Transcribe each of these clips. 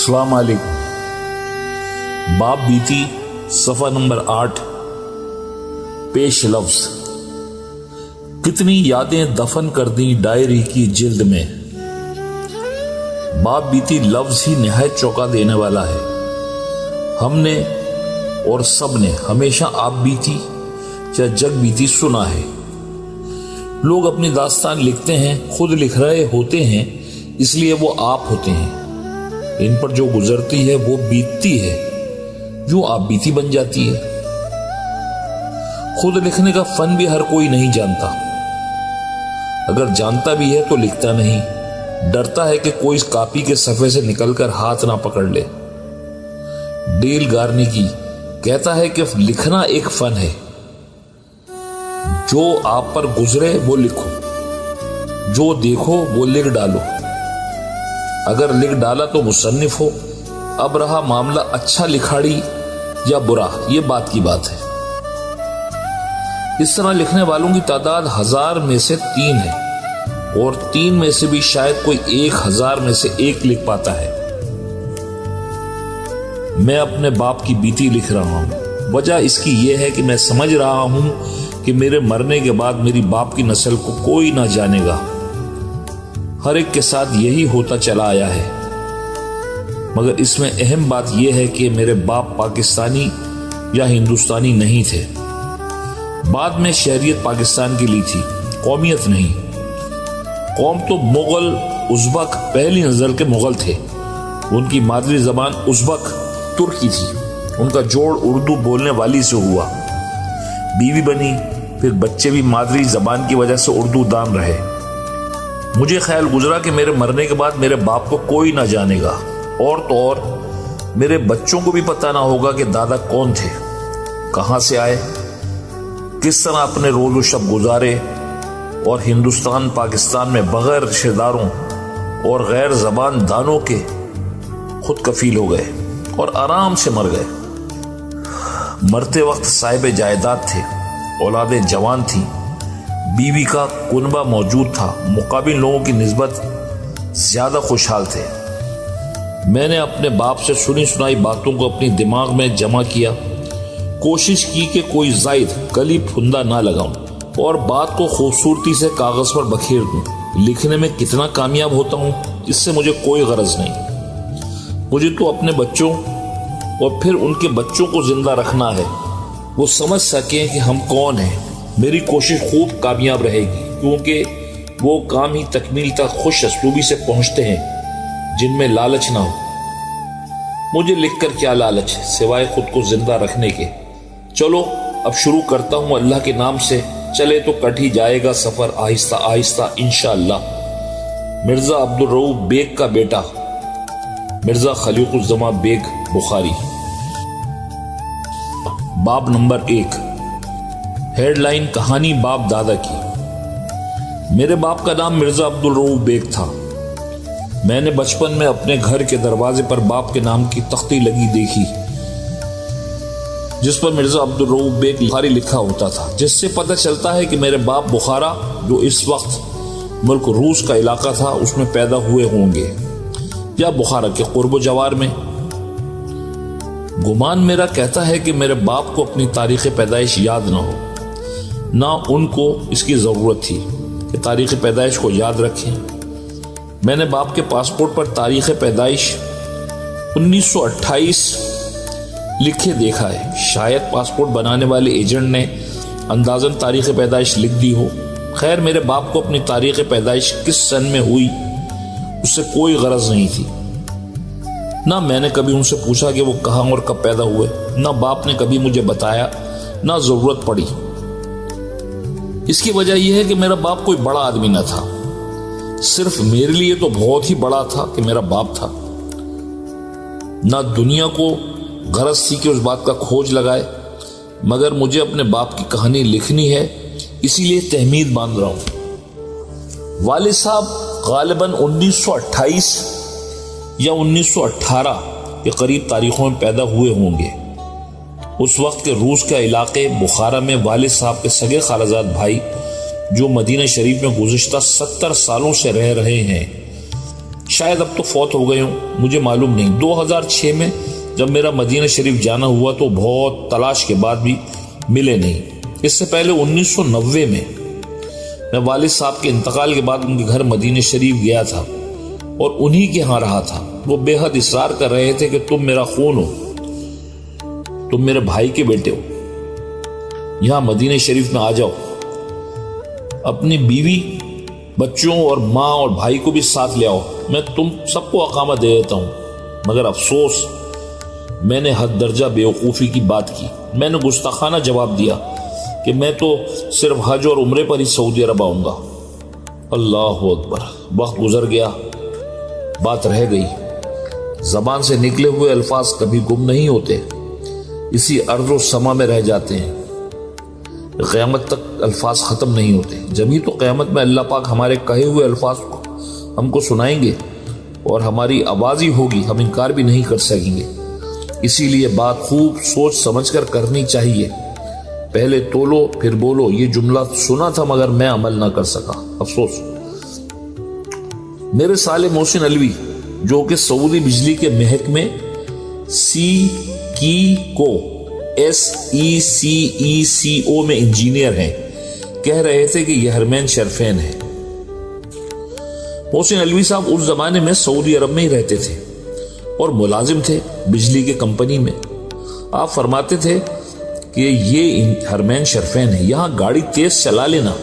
السلام علیکم۔ باب بیتی صفحہ نمبر 8۔ پیش لفظ۔ کتنی یادیں دفن کر دیں ڈائری کی جلد میں۔ باب بیتی لفظ ہی نہایت چونکا دینے والا ہے۔ ہم نے اور سب نے ہمیشہ آپ بیتی یا جگ بیتی سنا ہے۔ لوگ اپنی داستان لکھتے ہیں، خود لکھ رہے ہوتے ہیں، اس لیے وہ آپ ہوتے ہیں۔ ان پر جو گزرتی ہے وہ بیتتی ہے، جو آپ بیتی بن جاتی ہے۔ خود لکھنے کا فن بھی ہر کوئی نہیں جانتا، اگر جانتا بھی ہے تو لکھتا نہیں، ڈرتا ہے کہ کوئی کاپی کے صفحے سے نکل کر ہاتھ نہ پکڑ لے۔ ڈیل کارنیگی کہتا ہے کہ لکھنا ایک فن ہے، جو آپ پر گزرے وہ لکھو، جو دیکھو وہ لکھ ڈالو۔ اگر لکھ ڈالا تو مصنف ہو، اب رہا معاملہ اچھا لکھاڑی یا برا، یہ بات کی بات ہے۔ اس طرح لکھنے والوں کی تعداد 1000 میں سے 3 ہے، اور 3 میں سے بھی شاید کوئی 1000 میں سے 1 لکھ پاتا ہے۔ میں اپنے باپ کی بیتی لکھ رہا ہوں، وجہ اس کی یہ ہے کہ میں سمجھ رہا ہوں کہ میرے مرنے کے بعد میری باپ کی نسل کو کوئی نہ جانے گا۔ ہر ایک کے ساتھ یہی ہوتا چلا آیا ہے، مگر اس میں اہم بات یہ ہے کہ میرے باپ پاکستانی یا ہندوستانی نہیں تھے۔ بعد میں شہریت پاکستان کی لی تھی، قومیت نہیں۔ قوم تو مغل ازبک پہلی نظر کے مغل تھے، ان کی مادری زبان ازبک ترکی تھی، ان کا جوڑ اردو بولنے والی سے ہوا، بیوی بنی، پھر بچے بھی مادری زبان کی وجہ سے اردو دان رہے۔ مجھے خیال گزرا کہ میرے مرنے کے بعد میرے باپ کو کوئی نہ جانے گا، اور تو اور میرے بچوں کو بھی پتہ نہ ہوگا کہ دادا کون تھے، کہاں سے آئے، کس طرح اپنے روز و شب گزارے، اور ہندوستان پاکستان میں بغیر رشتہ داروں اور غیر زبان دانوں کے خود کفیل ہو گئے اور آرام سے مر گئے۔ مرتے وقت صاحب جائیداد تھے، اولادیں جوان تھیں، بیوی کا کنبہ موجود تھا، مقابل لوگوں کی نسبت زیادہ خوشحال تھے۔ میں نے اپنے باپ سے سنی سنائی باتوں کو اپنی دماغ میں جمع کیا، کوشش کی کہ کوئی زائد کلی پھندا نہ لگاؤں اور بات کو خوبصورتی سے کاغذ پر بکھیر دوں۔ لکھنے میں کتنا کامیاب ہوتا ہوں اس سے مجھے کوئی غرض نہیں، مجھے تو اپنے بچوں اور پھر ان کے بچوں کو زندہ رکھنا ہے، وہ سمجھ سکیں کہ ہم کون ہیں۔ میری کوشش خوب کامیاب رہے گی، کیونکہ وہ کام ہی تکمیل تک خوش اسلوبی سے پہنچتے ہیں جن میں لالچ نہ ہو۔ مجھے لکھ کر کیا لالچ سوائے خود کو زندہ رکھنے کے۔ چلو اب شروع کرتا ہوں اللہ کے نام سے، چلے تو کٹ ہی جائے گا سفر آہستہ آہستہ انشاءاللہ۔ مرزا عبدالرؤف بیگ کا بیٹا مرزا خلیق الزماں بیگ بخاری۔ باب نمبر 1۔ ہیڈ لائن کہانی باپ دادا کی۔ میرے باپ کا نام مرزا عبدالرؤف بیگ تھا۔ میں نے بچپن میں اپنے گھر کے دروازے پر باپ کے نام کی تختی لگی دیکھی، جس پر مرزا عبدالرؤف بیگ بخاری لکھا ہوتا تھا، جس سے پتہ چلتا ہے کہ میرے باپ بخارا، جو اس وقت ملک روس کا علاقہ تھا، اس میں پیدا ہوئے ہوں گے، یا بخارا کے قرب و جوار میں۔ گمان میرا کہتا ہے کہ میرے باپ کو اپنی تاریخ پیدائش یاد نہ ہو، نہ ان کو اس کی ضرورت تھی کہ تاریخ پیدائش کو یاد رکھیں۔ میں نے باپ کے پاسپورٹ پر تاریخ پیدائش 1928 لکھے دیکھا ہے، شاید پاسپورٹ بنانے والے ایجنٹ نے اندازاً تاریخ پیدائش لکھ دی ہو۔ خیر، میرے باپ کو اپنی تاریخ پیدائش کس سن میں ہوئی اس سے کوئی غرض نہیں تھی، نہ میں نے کبھی ان سے پوچھا کہ وہ کہاں اور کب پیدا ہوئے، نہ باپ نے کبھی مجھے بتایا، نہ ضرورت پڑی۔ اس کی وجہ یہ ہے کہ میرا باپ کوئی بڑا آدمی نہ تھا، صرف میرے لیے تو بہت ہی بڑا تھا کہ میرا باپ تھا۔ نہ دنیا کو غرض تھی کہ اس بات کا کھوج لگائے، مگر مجھے اپنے باپ کی کہانی لکھنی ہے، اسی لیے تحمید باندھ رہا ہوں۔ والد صاحب غالباً 1928 یا 1918 کے قریب تاریخوں میں پیدا ہوئے ہوں گے۔ اس وقت کے روس کے علاقے بخارا میں والد صاحب کے سگے خالزاد بھائی، جو مدینہ شریف میں گزشتہ 70 سالوں سے رہ رہے ہیں، شاید اب تو فوت ہو گئے ہوں، مجھے معلوم نہیں۔ 2006 میں جب میرا مدینہ شریف جانا ہوا تو بہت تلاش کے بعد بھی ملے نہیں۔ اس سے پہلے 1990 میں والد صاحب کے انتقال کے بعد ان کے گھر مدینہ شریف گیا تھا اور انہی کے ہاں رہا تھا۔ وہ بے حد اصرار کر رہے تھے کہ تم میرا خون ہو، تم میرے بھائی کے بیٹے ہو، یہاں مدینہ شریف میں آ جاؤ، اپنی بیوی، بچوں اور ماں اور بھائی کو بھی ساتھ لے آؤ، میں تم سب کو اقامہ دے دیتا ہوں۔ مگر افسوس، میں نے حد درجہ بیوقوفی کی بات کی۔ میں نے گستاخانہ جواب دیا کہ میں تو صرف حج اور عمرے پر ہی سعودی عرب آؤں گا۔ اللہ اکبر، وقت گزر گیا، بات رہ گئی۔ زبان سے نکلے ہوئے الفاظ کبھی گم نہیں ہوتے، اسی ارض و سما میں رہ جاتے ہیں، قیامت تک الفاظ ختم نہیں ہوتے۔ جبھی تو قیامت میں اللہ پاک ہمارے کہے ہوئے الفاظ کو ہم کو سنائیں گے اور ہماری آواز ہی ہوگی، ہم انکار بھی نہیں کر سکیں گے۔ اسی لیے بات خوب سوچ سمجھ کر کرنی چاہیے۔ پہلے تولو پھر بولو، یہ جملہ سنا تھا مگر میں عمل نہ کر سکا، افسوس۔ میرے سالے محسن علوی جو کہ سعودی بجلی کے محکمے SECO میں انجینئر ہیں، کہہ رہے تھے کہ یہ حرمین شریفین ہے۔ محسن علوی صاحب اس زمانے میں سعودی عرب میں ہی رہتے تھے اور ملازم تھے بجلی کے کمپنی میں۔ آپ فرماتے تھے کہ یہ حرمین شریفین ہے، یہاں گاڑی تیز چلا لینا،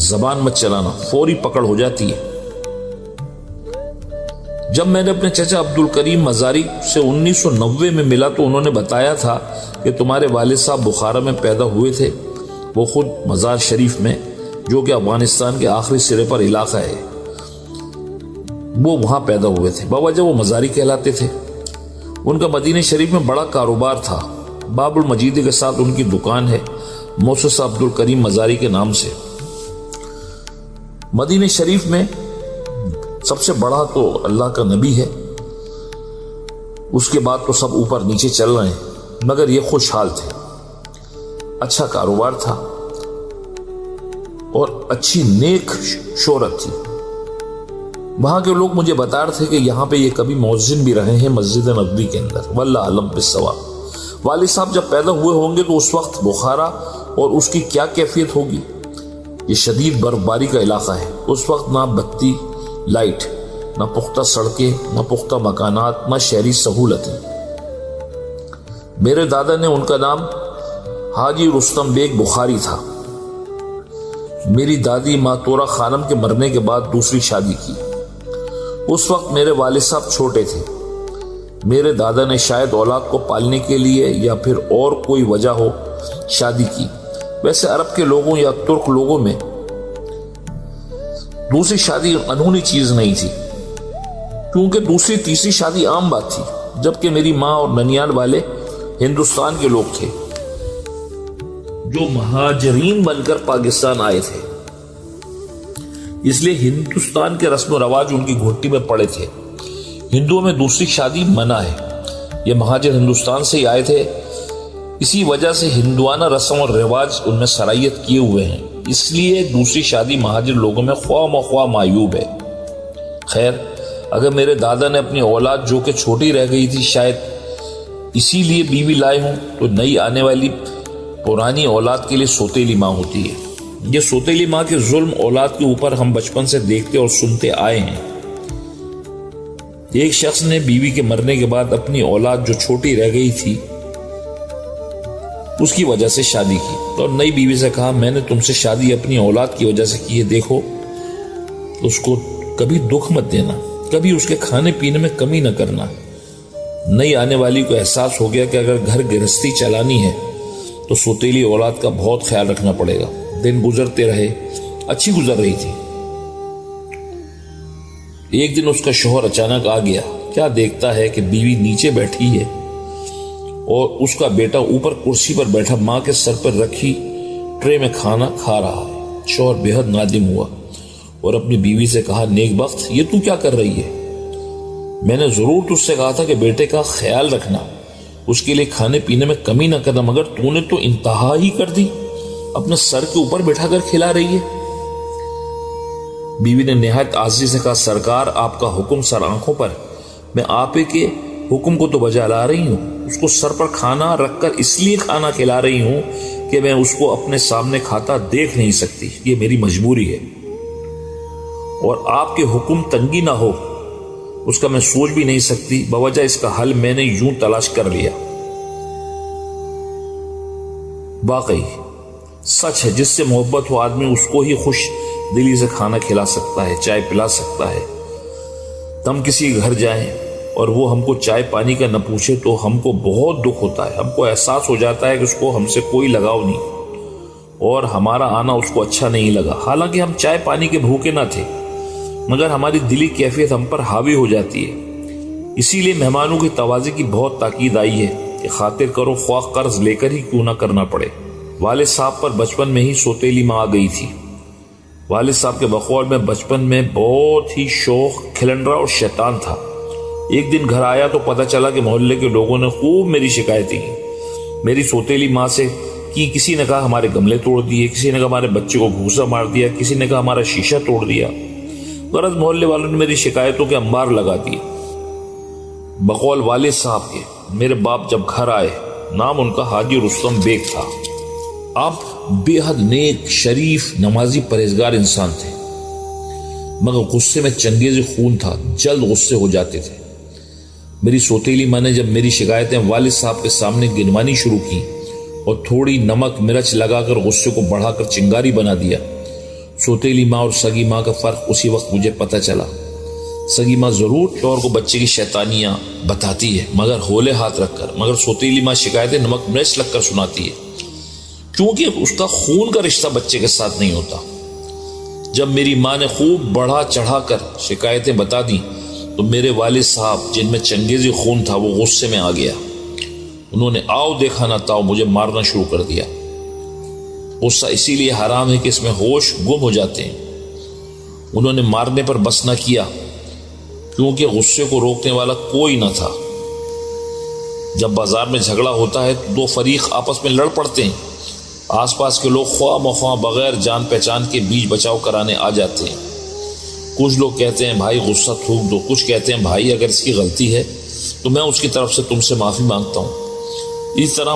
زبان مت چلانا، فوری پکڑ ہو جاتی ہے۔ جب میں نے اپنے چچا عبد الکریم مزاری سے 1990 میں ملا تو انہوں نے بتایا تھا کہ تمہارے والد صاحب بخارا میں پیدا ہوئے تھے، وہ خود مزار شریف میں، جو کہ افغانستان کے آخری سرے پر علاقہ ہے، وہ وہاں پیدا ہوئے تھے، باوجہ وہ مزاری کہلاتے تھے۔ ان کا مدینہ شریف میں بڑا کاروبار تھا، باب المجید کے ساتھ ان کی دکان ہے، مؤسسہ عبد الکریم مزاری کے نام سے۔ مدینہ شریف میں سب سے بڑا تو اللہ کا نبی ہے، اس کے بعد تو سب اوپر نیچے چل رہے ہیں، مگر یہ خوشحال تھے، اچھا کاروبار تھا اور اچھی نیک شہرت تھی۔ وہاں کے لوگ مجھے بتا رہے تھے کہ یہاں پہ یہ کبھی مؤذن بھی رہے ہیں مسجد نبوی کے اندر، واللہ علم بالصواب۔ والد صاحب جب پیدا ہوئے ہوں گے تو اس وقت بخارا اور اس کی کیا کیفیت ہوگی؟ یہ شدید برفباری کا علاقہ ہے، اس وقت نہ بتی لائٹ، نہ پختہ سڑکیں، نہ پختہ مکانات، نہ شہری سہولتیں۔ میرے دادا نے، ان کا نام حاجی رستم بیگ بخاری تھا، میری دادی ماتورہ خانم کے مرنے کے بعد دوسری شادی کی۔ اس وقت میرے والد صاحب چھوٹے تھے۔ میرے دادا نے شاید اولاد کو پالنے کے لیے یا پھر اور کوئی وجہ ہو شادی کی۔ ویسے عرب کے لوگوں یا ترک لوگوں میں دوسری شادی انہونی چیز نہیں تھی، کیونکہ دوسری تیسری شادی عام بات تھی، جبکہ میری ماں اور ننیال والے ہندوستان کے لوگ تھے جو مہاجرین بن کر پاکستان آئے تھے، اس لیے ہندوستان کے رسم و رواج ان کی گھوٹی میں پڑے تھے۔ ہندوؤں میں دوسری شادی منع ہے، یہ مہاجر ہندوستان سے ہی آئے تھے، اسی وجہ سے ہندوانہ رسم اور رواج ان میں سرائیت کیے ہوئے ہیں، اس لیے دوسری شادی مہاجر لوگوں میں خواہ مخواہ معیوب ہے۔ خیر، اگر میرے دادا نے اپنی اولاد جو کہ چھوٹی رہ گئی تھی شاید اسی لیے بیوی لائے ہوں، تو نئی آنے والی پرانی اولاد کے لیے سوتیلی ماں ہوتی ہے۔ یہ سوتیلی ماں کے ظلم اولاد کے اوپر ہم بچپن سے دیکھتے اور سنتے آئے ہیں۔ ایک شخص نے بیوی کے مرنے کے بعد اپنی اولاد جو چھوٹی رہ گئی تھی اس کی وجہ سے شادی کی، اور نئی بیوی سے کہا میں نے تم سے شادی اپنی اولاد کی وجہ سے کی ہے، دیکھو اس کو کبھی دکھ مت دینا، کبھی اس کے کھانے پینے میں کمی نہ کرنا۔ نئی آنے والی کو احساس ہو گیا کہ اگر گھر گرہستی چلانی ہے تو سوتیلی اولاد کا بہت خیال رکھنا پڑے گا۔ دن گزرتے رہے، اچھی گزر رہی تھی۔ ایک دن اس کا شوہر اچانک آ گیا، کیا دیکھتا ہے کہ بیوی نیچے بیٹھی ہے اور اس کا بیٹا اوپر کرسی پر بیٹھا ماں کے سر پر رکھی ٹرے میں کھانا کھا رہا ہے۔ شوہر بے حد نادم ہوا اور اپنی بیوی سے کہا نیک بخت، یہ تو کیا کر رہی ہے؟ میں نے ضرور تجھ سے کہا تھا کہ بیٹے کا خیال رکھنا، اس کے لیے کھانے پینے میں کمی نہ کرنا، مگر تو نے تو انتہا ہی کر دی، اپنے سر کے اوپر بٹھا کر کھلا رہی ہے۔ بیوی نے نہایت عاجزی سے کہا سرکار آپ کا حکم سر آنکھوں پر، میں آپ کے حکم کو تو بجا لا رہی ہوں، اس کو سر پر کھانا رکھ کر اس لیے کھانا کھلا رہی ہوں کہ میں اس کو اپنے سامنے کھاتا دیکھ نہیں سکتی، یہ میری مجبوری ہے، اور آپ کے حکم تنگی نہ ہو اس کا میں سوچ بھی نہیں سکتی، بوجہ اس کا حل میں نے یوں تلاش کر لیا۔ واقعی سچ ہے، جس سے محبت ہو آدمی اس کو ہی خوش دلی سے کھانا کھلا سکتا ہے، چائے پلا سکتا ہے۔ ہم کسی گھر جائیں اور وہ ہم کو چائے پانی کا نہ پوچھے تو ہم کو بہت دکھ ہوتا ہے، ہم کو احساس ہو جاتا ہے کہ اس کو ہم سے کوئی لگاؤ نہیں اور ہمارا آنا اس کو اچھا نہیں لگا، حالانکہ ہم چائے پانی کے بھوکے نہ تھے، مگر ہماری دلی کیفیت ہم پر حاوی ہو جاتی ہے۔ اسی لیے مہمانوں کی تواضع کی بہت تاکید آئی ہے کہ خاطر کرو خواہ قرض لے کر ہی کیوں نہ کرنا پڑے۔ والد صاحب پر بچپن میں ہی سوتیلی ماں آ گئی تھی۔ والد صاحب کے بقول میں بچپن میں بہت ہی شوخ، کھلنڈرا اور شیطان تھا۔ ایک دن گھر آیا تو پتہ چلا کہ محلے کے لوگوں نے خوب میری شکایتیں کی، میری سوتیلی ماں سے کی۔ کسی نے کہا ہمارے گملے توڑ دیے، کسی نے کہا ہمارے بچے کو گھوسا مار دیا، کسی نے کہا ہمارا شیشہ توڑ دیا۔ غرض محلے والوں نے میری شکایتوں کے انبار لگا دیے۔ بقول والد صاحب کے میرے باپ جب گھر آئے، نام ان کا حاجی رستم بیگ تھا۔ آپ بے حد نیک، شریف، نمازی، پرہیزگار انسان تھے، مگر غصے میں چنگیز خون تھا، جلد غصے ہو جاتے تھے۔ میری سوتیلی ماں نے جب میری شکایتیں والد صاحب کے سامنے گنوانی شروع کی اور تھوڑی نمک مرچ لگا کر غصے کو بڑھا کر چنگاری بنا دیا، سوتیلی ماں اور سگی ماں کا فرق اسی وقت مجھے پتہ چلا۔ سگی ماں ضرور شوہر کو بچے کی شیطانیاں بتاتی ہے، مگر ہولے ہاتھ رکھ کر، مگر سوتیلی ماں شکایتیں نمک مرچ لگ کر سناتی ہے، کیونکہ اس کا خون کا رشتہ بچے کے ساتھ نہیں ہوتا۔ جب میری ماں نے خوب بڑھا چڑھا کر شکایتیں بتا دی تو میرے والد صاحب جن میں چنگیزی خون تھا وہ غصے میں آ گیا۔ انہوں نے آؤ دیکھا نہ تاؤ مجھے مارنا شروع کر دیا۔ غصہ اسی لیے حرام ہے کہ اس میں ہوش گم ہو جاتے ہیں۔ انہوں نے مارنے پر بس نہ کیا کیونکہ غصے کو روکنے والا کوئی نہ تھا۔ جب بازار میں جھگڑا ہوتا ہے تو دو فریق آپس میں لڑ پڑتے ہیں، آس پاس کے لوگ خواہ مخواہ بغیر جان پہچان کے بیچ بچاؤ کرانے آ جاتے ہیں۔ کچھ لوگ کہتے ہیں بھائی غصہ تھوک دو، کچھ کہتے ہیں بھائی اگر اس کی غلطی ہے تو میں اس کی طرف سے تم سے معافی مانگتا ہوں۔ اس طرح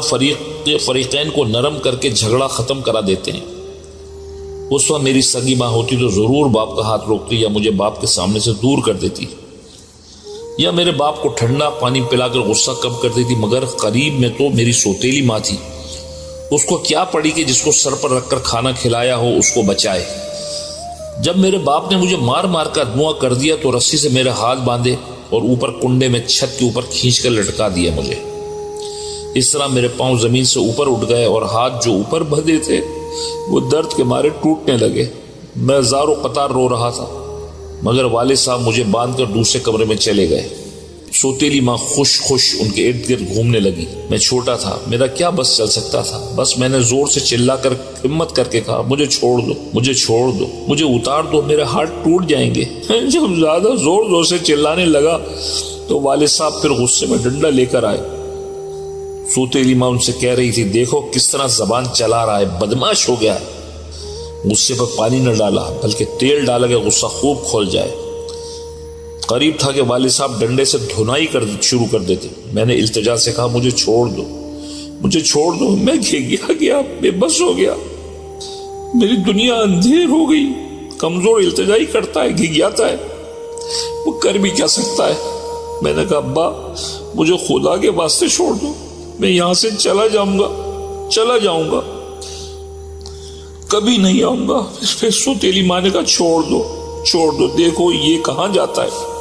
فریقین کو نرم کر کے جھگڑا ختم کرا دیتے ہیں۔ اس وقت میری سگی ماں ہوتی تو ضرور باپ کا ہاتھ روکتی یا مجھے باپ کے سامنے سے دور کر دیتی، یا میرے باپ کو ٹھنڈا پانی پلا کر غصہ کم کر دیتی، مگر قریب میں تو میری سوتیلی ماں تھی۔ اس کو کیا پڑی کہ جس کو سر پر رکھ کر کھانا کھلایا ہو اس کو بچائے۔ جب میرے باپ نے مجھے مار مار کر ادموا کر دیا تو رسی سے میرے ہاتھ باندھے اور اوپر کنڈے میں چھت کے اوپر کھینچ کر لٹکا دیا مجھے۔ اس طرح میرے پاؤں زمین سے اوپر اٹھ گئے اور ہاتھ جو اوپر بندھے تھے وہ درد کے مارے ٹوٹنے لگے۔ میں زار و قطار رو رہا تھا، مگر والد صاحب مجھے باندھ کر دوسرے کمرے میں چلے گئے۔ سوتیلی ماں خوش ان کے ارد گرد گھومنے لگی۔ میں چھوٹا تھا، میرا کیا بس چل سکتا تھا، بس میں نے زور سے چلا کر ہمت کر کے کہا مجھے چھوڑ دو، مجھے چھوڑ دو، مجھے اتار دو، میرے ہاتھ ٹوٹ جائیں گے۔ جب زیادہ زور سے چلانے لگا تو والد صاحب پھر غصے میں ڈنڈا لے کر آئے۔ سوتیلی ماں ان سے کہہ رہی تھی دیکھو کس طرح زبان چلا رہا ہے، بدمعاش ہو گیا ہے۔ غصے پر پانی نہ ڈالا بلکہ تیل ڈالا کہ غصہ خوب کھول جائے۔ قریب تھا کہ والد صاحب ڈنڈے سے دھنائی شروع کر دیتے۔ میں نے التجا سے کہا مجھے چھوڑ دو، مجھے چھوڑ دو، میں گیا بے بس ہو گیا، میری دنیا اندھیر ہو گئی۔ کمزور التجائی کرتا ہے، گھگیاتا ہے، وہ کر بھی کیا سکتا ہے۔ میں نے کہا ابا مجھے خدا کے واسطے چھوڑ دو، میں یہاں سے چلا جاؤں گا، کبھی نہیں آؤں گا۔ پھر سوتیلی ماں نے کہا چھوڑ دو، دیکھو یہ کہاں جاتا ہے۔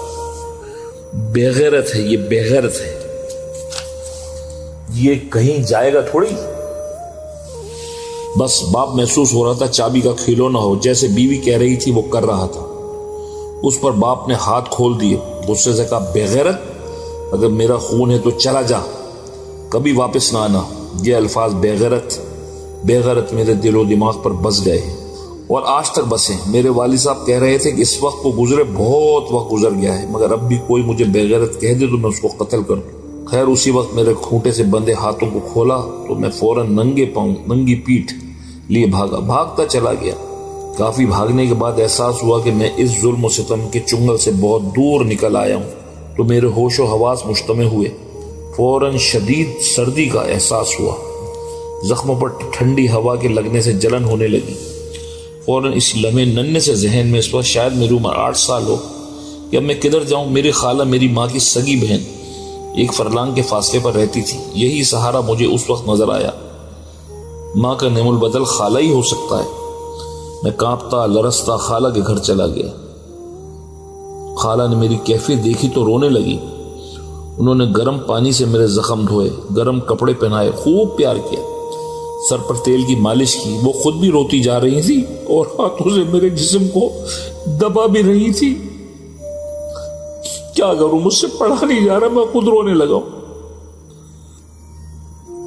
بےغیرت ہے، یہ بےغیرت ہے، یہ کہیں جائے گا تھوڑی۔ بس باپ محسوس ہو رہا تھا چابی کا کھلونا ہو، جیسے بیوی کہہ رہی تھی وہ کر رہا تھا۔ اس پر باپ نے ہاتھ کھول دیے، غصے سے کہا بےغیرت، اگر میرا خون ہے تو چلا جا، کبھی واپس نہ آنا۔ یہ الفاظ بےغیرت میرے دل و دماغ پر بس گئے اور آج تک بسے۔ میرے والد صاحب کہہ رہے تھے کہ اس وقت کو گزرے بہت وقت گزر گیا ہے، مگر اب بھی کوئی مجھے بےغیرت کہہ دے تو میں اس کو قتل کر دوں۔ خیر اسی وقت میرے کھوٹے سے بندے ہاتھوں کو کھولا تو میں فوراً ننگے پاؤں ننگی پیٹھ لیے بھاگتا چلا گیا۔ کافی بھاگنے کے بعد احساس ہوا کہ میں اس ظلم و ستم کے چنگل سے بہت دور نکل آیا ہوں، تو میرے ہوش و حواس مجتمع ہوئے۔ فوراً شدید سردی کا احساس ہوا، زخموں پر ٹھنڈی ہوا کے لگنے سے جلن ہونے لگی۔ فوراً اس لمحے ننھے سے ذہن میں اس وقت شاید میری عمر 8 سال ہو کہ اب میں کدھر جاؤں۔ میری خالہ میری ماں کی سگی بہن 1 فرلانگ کے فاصلے پر رہتی تھی، یہی سہارا مجھے اس وقت نظر آیا۔ ماں کا نعم البدل خالہ ہی ہو سکتا ہے۔ میں کانپتا لرزتا خالہ کے گھر چلا گیا۔ خالہ نے میری کیفیت دیکھی تو رونے لگی۔ انہوں نے گرم پانی سے میرے زخم دھوئے، گرم کپڑے پہنائے، خوب پیار کیا، سر پر تیل کی مالش کی۔ وہ خود بھی روتی جا رہی تھی اور ہاتھوں سے میرے جسم کو دبا بھی رہی تھی۔ کیا کروں، مجھ سے پڑھا نہیں جا رہا، میں خود رونے لگا۔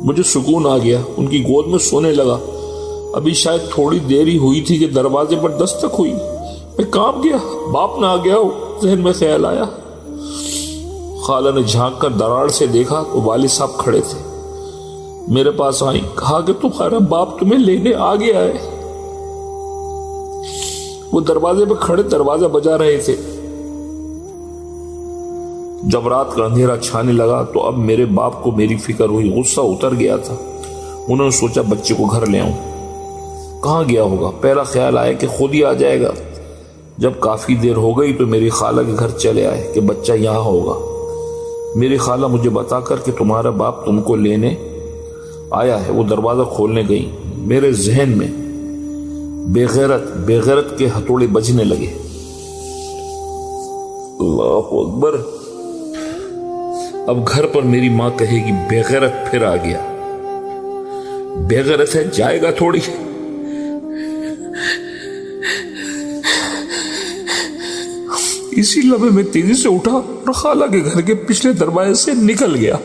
مجھے سکون آ گیا، ان کی گود میں سونے لگا۔ ابھی شاید تھوڑی دیر ہی ہوئی تھی کہ دروازے پر دستک ہوئی۔ میں کانپ گیا، باپ نہ آ گیا ہو، ذہن میں خیال آیا۔ خالہ نے جھانک کر دراڑ سے دیکھا تو والد صاحب کھڑے تھے۔ میرے پاس آئی، کہا کہ تمہارا باپ تمہیں لینے آ گیا ہے۔ وہ دروازے پہ کھڑے دروازہ بجا رہے تھے۔ جب رات کا اندھیرا چھانے لگا تو اب میرے باپ کو میری فکر ہوئی، غصہ اتر گیا تھا۔ انہوں نے سوچا بچے کو گھر لے آؤں۔ کہاں گیا ہوگا؟ پہلا خیال آیا کہ خود ہی آ جائے گا۔ جب کافی دیر ہو گئی تو میری خالہ کے گھر چلے آئے کہ بچہ یہاں ہوگا۔ میری خالہ مجھے بتا کر کہ تمہارا باپ تم کو لینے آیا ہے، وہ دروازہ کھولنے گئی۔ میرے ذہن میں بے غیرت کے ہتھوڑے بجنے لگے۔ اللہ اکبر! اب گھر پر میری ماں کہے گی بے غیرت پھر آ گیا۔ بے غیرت ہے، جائے گا تھوڑی۔ اسی لمحے میں تیزی سے اٹھا اور خالہ کے گھر کے پچھلے دروازے سے نکل گیا۔